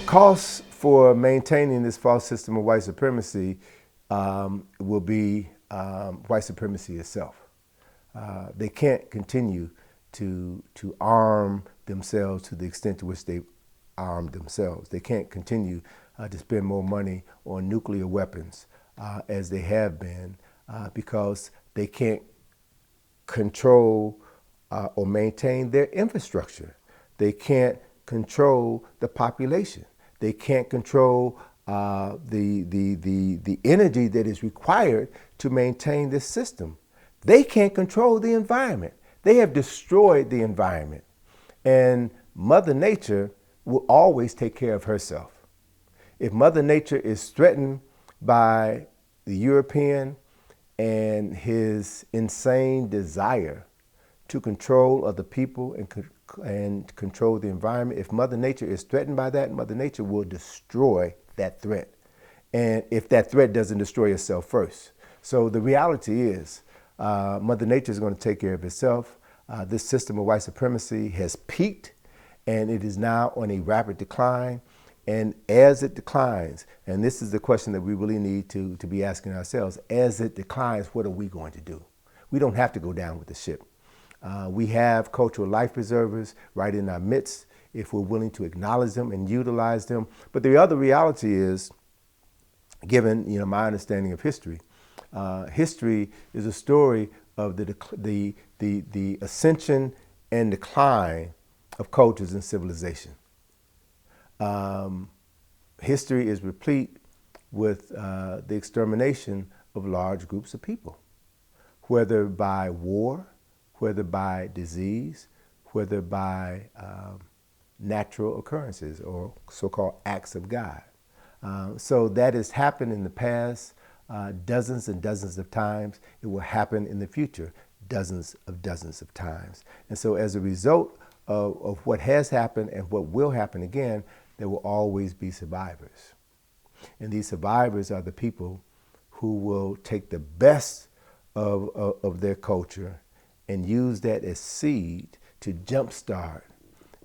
cost for maintaining this false system of white supremacy will be white supremacy itself. They can't continue to arm themselves to the extent to which they armed themselves. They can't continue to spend more money on nuclear weapons as they have been because they can't control or maintain their infrastructure. They can't control the population. They can't control the energy that is required to maintain this system. They can't control the environment. They have destroyed the environment. And Mother Nature will always take care of herself. If Mother Nature is threatened by the European and his insane desire to control other people and control the environment, if Mother Nature is threatened by that, Mother Nature will destroy that threat. And if that threat doesn't destroy itself first. So the reality is Mother Nature is going to take care of itself. This system of white supremacy has peaked and it is now on a rapid decline. And as it declines, and this is the question that we really need to be asking ourselves, as it declines, what are we going to do? We don't have to go down with the ship. We have cultural life preservers right in our midst if we're willing to acknowledge them and utilize them. But the other reality is, given my understanding of history, history is a story of the ascension and decline of cultures and civilization. History is replete with the extermination of large groups of people, whether by war, whether by disease, whether by natural occurrences or so-called acts of God. So that has happened in the past dozens and dozens of times. It will happen in the future dozens of times. And so as a result of what has happened and what will happen again, there will always be survivors. And these survivors are the people who will take the best of their culture and use that as seed to jumpstart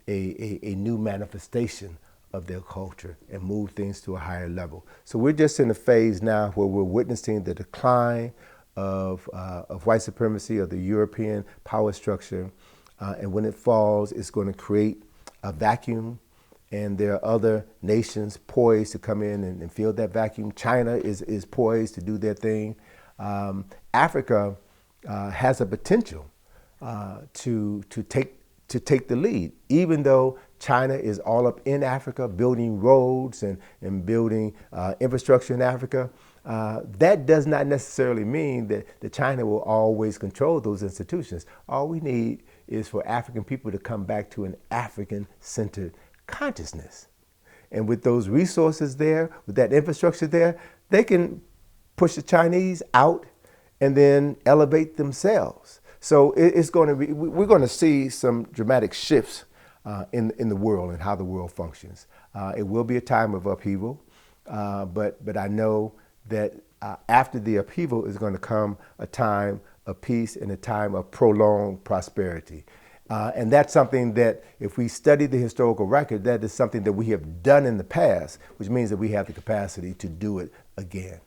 a new manifestation of their culture and move things to a higher level. So we're just in a phase now where we're witnessing the decline of white supremacy, of the European power structure. And when it falls, it's going to create a vacuum. And there are other nations poised to come in and fill that vacuum. China is poised to do their thing. Africa has a potential to take the lead, even though China is all up in Africa, building roads and building infrastructure in Africa. That does not necessarily mean that China will always control those institutions. All we need is for African people to come back to an African-centered consciousness. And with those resources there, with that infrastructure there, they can push the Chinese out and then elevate themselves. So it's going to be, we're going to see some dramatic shifts in the world and how the world functions. It will be a time of upheaval, but I know that after the upheaval is going to come a time of peace and a time of prolonged prosperity. And that's something that if we study the historical record, that is something that we have done in the past, which means that we have the capacity to do it again.